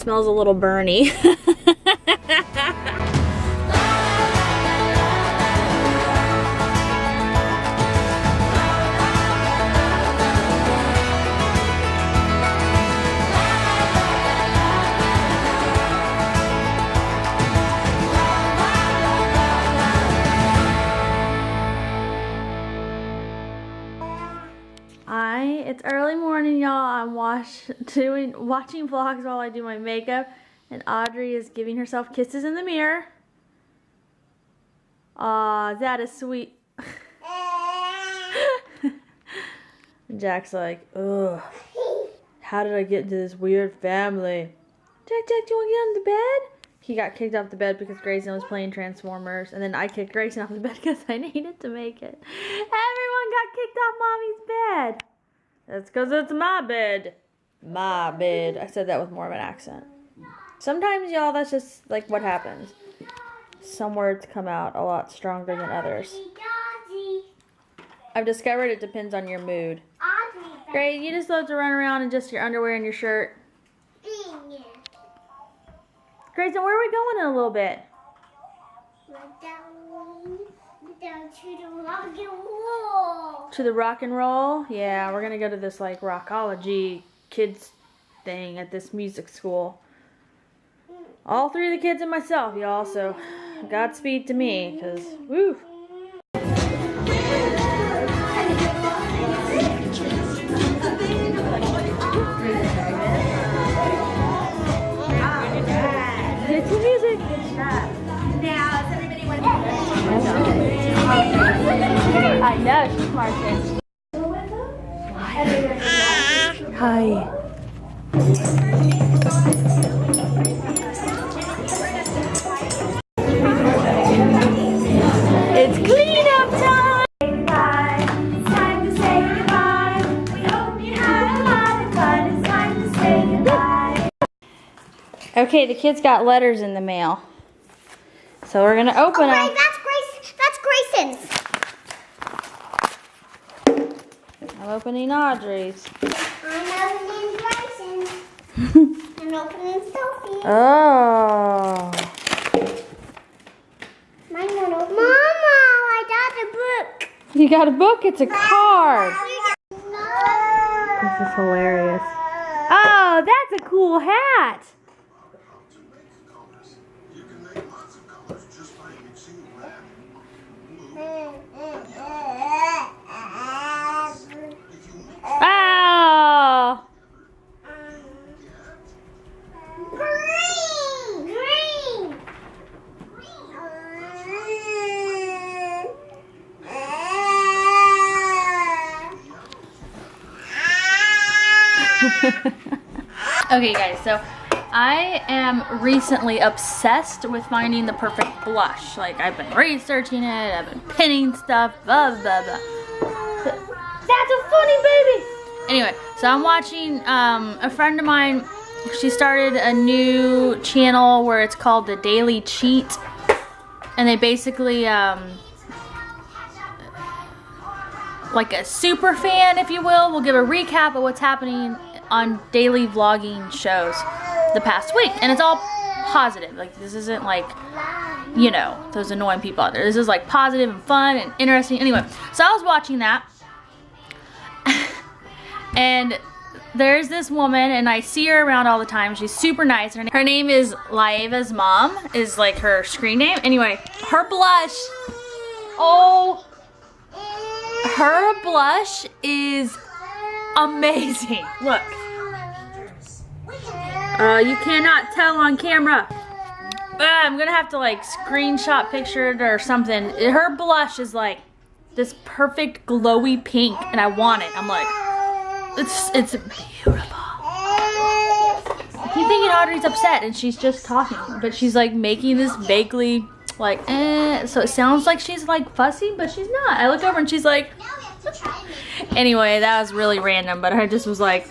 smells a little burny. It's early morning, y'all. I'm watching vlogs while I do my makeup, and Audrey is giving herself kisses in the mirror. Aw, that is sweet. Jack's like, ugh, how did I get into this weird family? Jack, do you want to get on the bed? He got kicked off the bed because Grayson was playing Transformers, and then I kicked Grayson off the bed because I needed to make it. Everyone got kicked off Mommy's bed. That's because it's my bed. My bed. I said that with more of an accent. Sometimes, y'all, that's just like what happens. Some words come out a lot stronger than others. I've discovered it depends on your mood. Great, you just love to run around in just your underwear and your shirt. Grayson, where are we going in a little bit? Down to the rock and roll. To the rock and roll? Yeah, we're gonna go to this like rockology kids thing at this music school. All three of the kids and myself, y'all, so Godspeed to me, cause woo. Get to music. Now, is everybody with me? I know, she's smart too. Hi. It's cleanup time! Goodbye. It's time to say goodbye. We hope you had a lot of fun. It's time to say goodbye. Okay, the kids got letters in the mail. So we're gonna open them. That's Grayson's. I'm opening Audrey's. I'm opening Grayson's. I'm opening Sophie's. Oh. Mama, I got a book. You got a book? It's a card. No. This is hilarious. Oh, that's a cool hat. Oh. Green. Okay, guys, so I am recently obsessed with finding the perfect blush. Like, I've been researching it, I've been pinning stuff, blah, blah, blah. That's a funny baby! Anyway, so I'm watching a friend of mine. She started a new channel where it's called the Daily Cheat, and they basically like a super fan, if you will give a recap of what's happening on daily vlogging shows the past week, and it's all positive. Like, this isn't like, you know, those annoying people out there. This is like positive and fun and interesting. Anyway, so I was watching that. And there's this woman, and I see her around all the time. She's super nice. Her name is Laeva's mom, is like her screen name. Anyway, her blush, oh, her blush is amazing. Look. You cannot tell on camera. I'm gonna have to like screenshot picture it or something. Her blush is like this perfect glowy pink, and I want it. I'm like, it's beautiful. I keep thinking Audrey's upset and she's just talking, but she's like making this vaguely like so it sounds like she's like fussy, but she's not. I look over and she's like anyway, that was really random, but I just was like,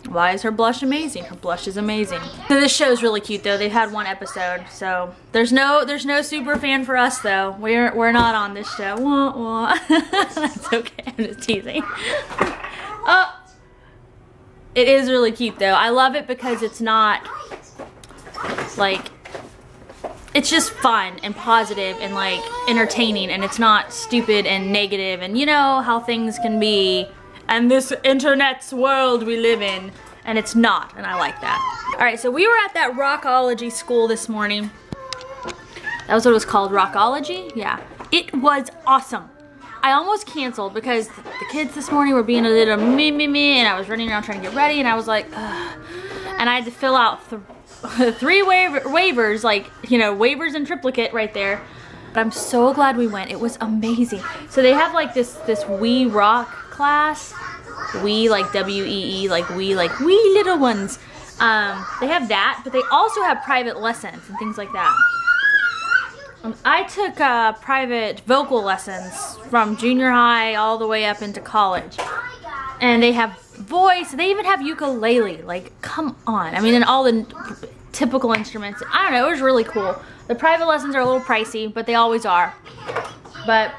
why is her blush amazing? Her blush is amazing. So this show is really cute though. They've had one episode, so there's no super fan for us though. We're not on this show. Wah, wah. That's okay. I'm just teasing. Oh, It is really cute though. I love it because it's not like, it's just fun and positive and like entertaining, and it's not stupid and negative, and you know how things can be and this internet's world we live in, and it's not, and I like that. All right, so we were at that Rockology school this morning. That was what it was called, Rockology? Yeah. It was awesome. I almost canceled because the kids this morning were being a little me, and I was running around trying to get ready, and I was like, ugh. And I had to fill out 3 waivers, like, you know, waivers in triplicate right there. But I'm so glad we went. It was amazing. So they have like this We Rock class. We, like W-E-E, like we little ones. They have that, but they also have private lessons and things like that. I took private vocal lessons from junior high all the way up into college. And they have voice, they even have ukulele, like, come on. I mean, and all the typical instruments. I don't know, it was really cool. The private lessons are a little pricey, but they always are. But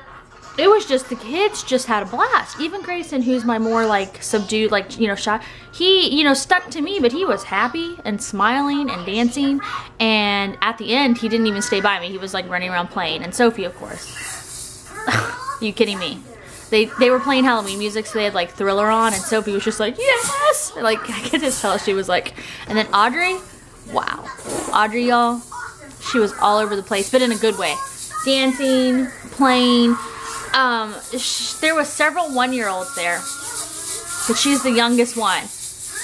it was just, the kids just had a blast. Even Grayson, who's my more like subdued, like, you know, shy, he, you know, stuck to me, but he was happy and smiling and dancing. And at the end, he didn't even stay by me. He was like running around playing. And Sophie, of course. You kidding me? They were playing Halloween music, so they had like Thriller on, and Sophie was just like, yes! Like, I could just tell she was like, and then Audrey, wow. Audrey, y'all, she was all over the place, but in a good way. Dancing, playing. There was several 1-year-olds there, but she's the youngest one.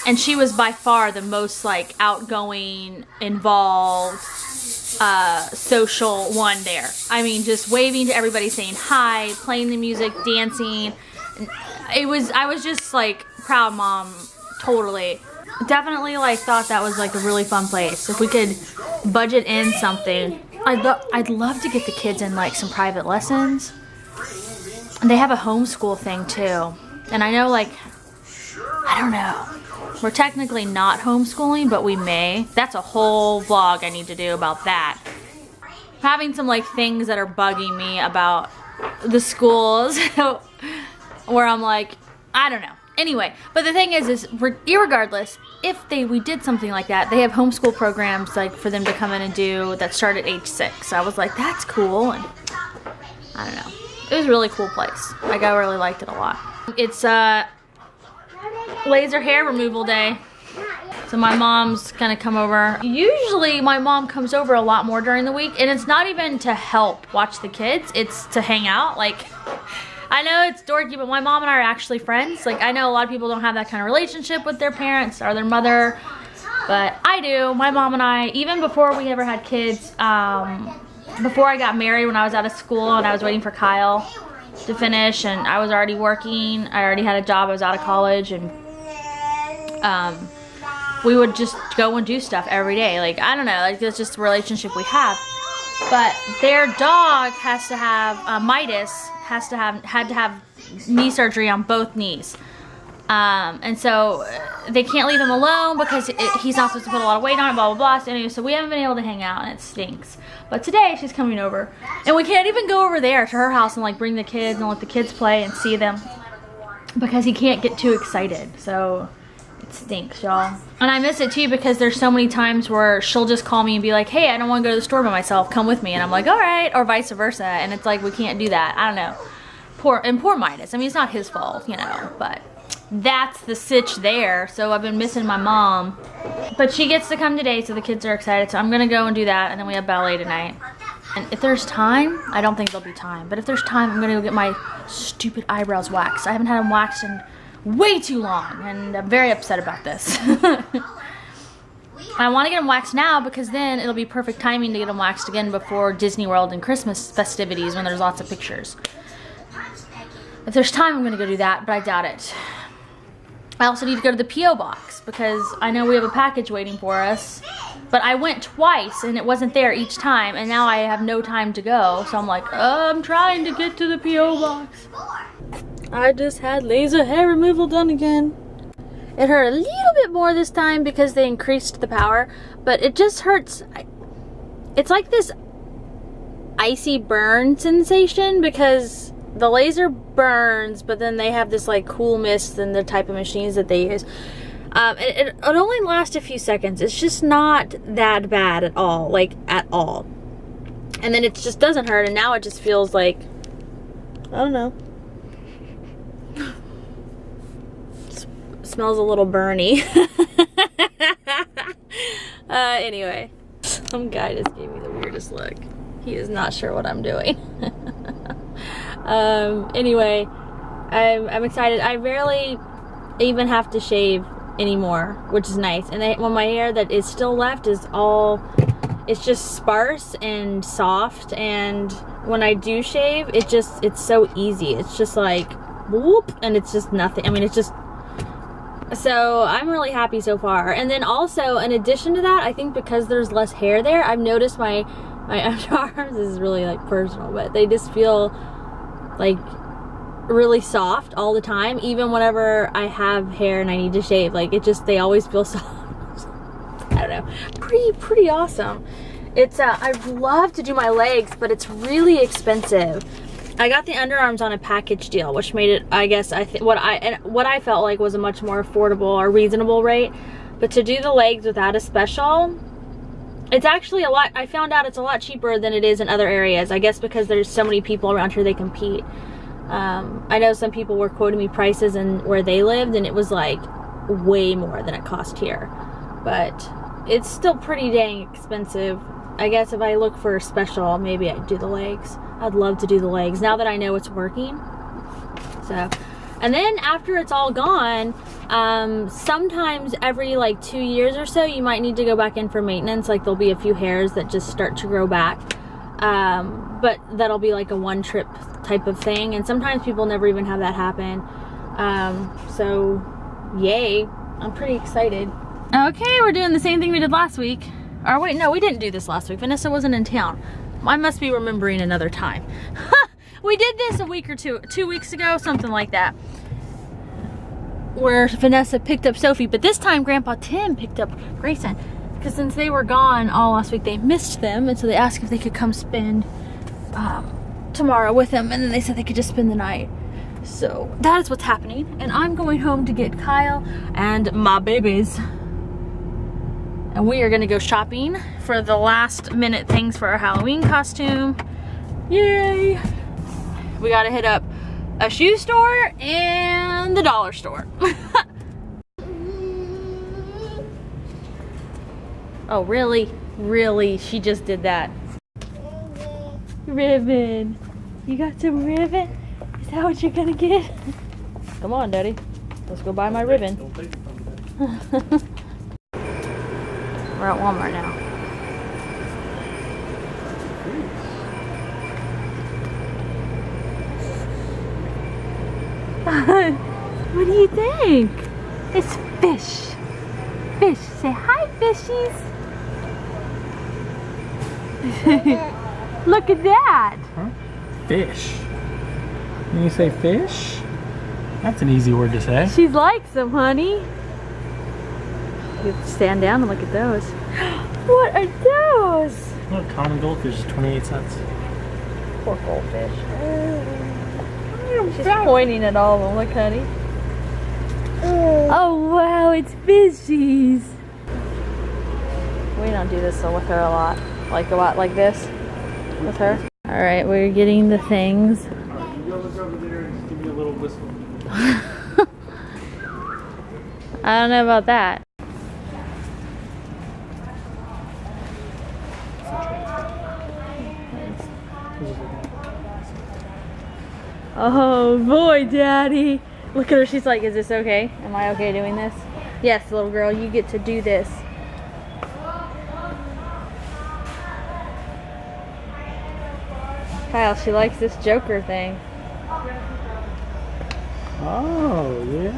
And she was by far the most like outgoing, involved, social one there. I mean, just waving to everybody, saying hi, playing the music, dancing. I was just like proud mom, totally. Definitely like thought that was like a really fun place. If we could budget in something, I'd love to get the kids in like some private lessons. And they have a homeschool thing too. And I know, like, I don't know. We're technically not homeschooling, but we may. That's a whole vlog I need to do about that. Having some like things that are bugging me about the schools where I'm like, I don't know. Anyway, but the thing is irregardless, if we did something like that, they have homeschool programs like for them to come in and do that start at age 6. So I was like, that's cool. And I don't know. It was a really cool place. Like, I really liked it a lot. It's laser hair removal day. So my mom's gonna come over. Usually my mom comes over a lot more during the week, and it's not even to help watch the kids, it's to hang out. Like, I know it's dorky, but my mom and I are actually friends. Like, I know a lot of people don't have that kind of relationship with their parents or their mother, but I do. My mom and I, even before we ever had kids, before I got married, when I was out of school and I was waiting for Kyle to finish, and I was already working, I already had a job, I was out of college, and we would just go and do stuff every day. Like, I don't know, like, that's just the relationship we have. But their dog has to have, Midas had to have knee surgery on both knees. And so they can't leave him alone because he's not supposed to put a lot of weight on it, blah, blah, blah. So anyway, so we haven't been able to hang out, and it stinks. But today she's coming over, and we can't even go over there to her house and like bring the kids and let the kids play and see them because he can't get too excited. So it stinks, y'all. And I miss it too because there's so many times where she'll just call me and be like, hey, I don't want to go to the store by myself, come with me. And I'm like, all right, or vice versa. And it's like, we can't do that. I don't know. Poor Midas. I mean, it's not his fault, you know, but that's the sitch there. So I've been missing my mom, but she gets to come today, so the kids are excited. So I'm gonna go and do that, and then we have ballet tonight. And if there's time, I don't think there'll be time, but if there's time, I'm gonna go get my stupid eyebrows waxed. I haven't had them waxed in way too long, and I'm very upset about this. I want to get them waxed now because then it'll be perfect timing to get them waxed again before Disney World and Christmas festivities when there's lots of pictures. If there's time, I'm gonna go do that, but I doubt it. I also need to go to the P.O. box because I know we have a package waiting for us, but I went twice and it wasn't there each time, and now I have no time to go, so I'm like, I'm trying to get to the P.O. box. I just had laser hair removal done again. It hurt a little bit more this time because they increased the power, but it just hurts. It's like this icy burn sensation because the laser burns, but then they have this like cool mist and the type of machines that they use. It only lasts a few seconds. It's just not that bad at all, like at all. And then it just doesn't hurt, and now it just feels like, I don't know. Smells a little burny. Anyway, some guy just gave me the weirdest look. He is not sure what I'm doing. Anyway, I'm excited. I rarely even have to shave anymore, which is nice. And when my hair that is still left is all, it's just sparse and soft, and when I do shave, it's so easy. It's just like whoop, and it's just nothing. I mean, it's just, so I'm really happy so far. And then also, in addition to that, I think because there's less hair there, I've noticed my underarms, this is really like personal, but they just feel like really soft all the time, even whenever I have hair and I need to shave. Like they always feel soft. I don't know, pretty awesome. It's I'd love to do my legs, but it's really expensive. I got the underarms on a package deal, which made it, I guess, what I felt like was a much more affordable or reasonable rate. But to do the legs without a special, it's actually a lot. I found out it's a lot cheaper than it is in other areas. I guess because there's so many people around here, they compete. I know some people were quoting me prices and where they lived, and it was like way more than it cost here. But it's still pretty dang expensive. I guess if I look for a special, maybe I'd do the legs. I'd love to do the legs now that I know it's working. So, and then after it's all gone, sometimes every like 2 years or so, you might need to go back in for maintenance. Like there'll be a few hairs that just start to grow back. But that'll be like a one trip type of thing. And sometimes people never even have that happen. So yay, I'm pretty excited. Okay, we're doing the same thing we did last week. Or wait, no, we didn't do this last week. Vanessa wasn't in town. I must be remembering another time. We did this a week or 2 weeks ago, something like that, where Vanessa picked up Sophie, but this time Grandpa Tim picked up Grayson, because since they were gone all last week, they missed them, and so they asked if they could come spend tomorrow with them, and then they said they could just spend the night. So that is what's happening, and I'm going home to get Kyle and my babies. And we are gonna go shopping for the last minute things for our Halloween costume. Yay! We gotta hit up a shoe store and the dollar store. Oh, really? Really? She just did that. Ribbon. You got some ribbon? Is that what you're gonna get? Come on, Daddy. Let's go buy my ribbon. We're at Walmart now. What do you think? It's fish. Fish. Say hi, fishies. Look at that. Huh? Fish. When you say fish, that's an easy word to say. She's like some, honey. You have to stand down and look at those. What are those? Look, common goldfish is 28 cents. Poor goldfish. She's pointing at all of them. Look, honey. Oh, wow, it's fishies. We don't do this with her a lot. Like, go out like this with her. All right, we're getting the things. You go look over there and just give me a little whistle. I don't know about that. Oh boy, Daddy. Look at her, she's like, is this okay? Am I okay doing this? Yes, little girl, you get to do this. Kyle, she likes this Joker thing. Oh, yeah.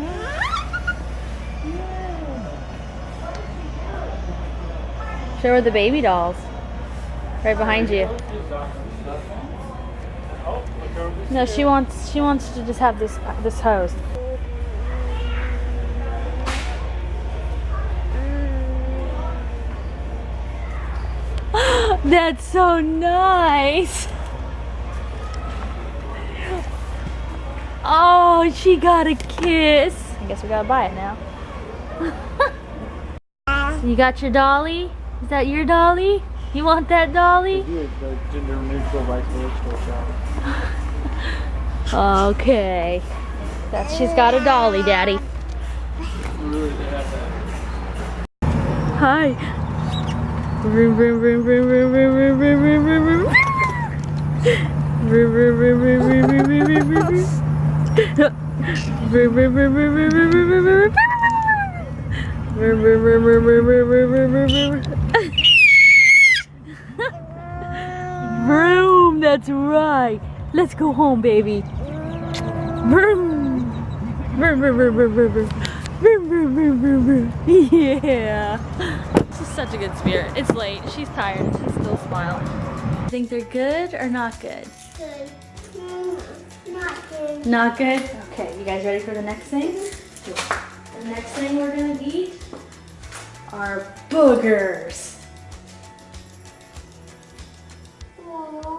Show her the baby dolls. Right behind you. No, she wants to just have this hose. That's so nice. Oh, she got a kiss. I guess we gotta buy it now. You got your dolly? Is that your dolly? You want that dolly? The gender neutral vice versa shop. Okay. She's got a dolly, Daddy. Really, they have that. Hi. Vroom, vroom, vroom, vroom, vroom, vroom, vroom, vroom, vroom, vroom, vroom. Vroom, vroom, vroom, vroom, vroom, vroom, vroom, vroom, vroom. Vroom, vroom, vroom, vroom, vroom, vroom, vroom, vroom, vroom. Vroom, vroom, vroom, vroom, vroom, vroom, vroom, vroom, vroom. Vroom, that's right. Let's go home, baby. Vroom. Vroom, vroom, vroom, vroom, vroom, vroom. Vroom, vroom, vroom, vroom, vroom. Yeah. She's such a good spirit. It's late. She's tired. She's still smiling. You think they're good or not good? Good. Not good. Not good? Okay, you guys ready for the next thing? The next thing we're gonna eat are boogers. Oh.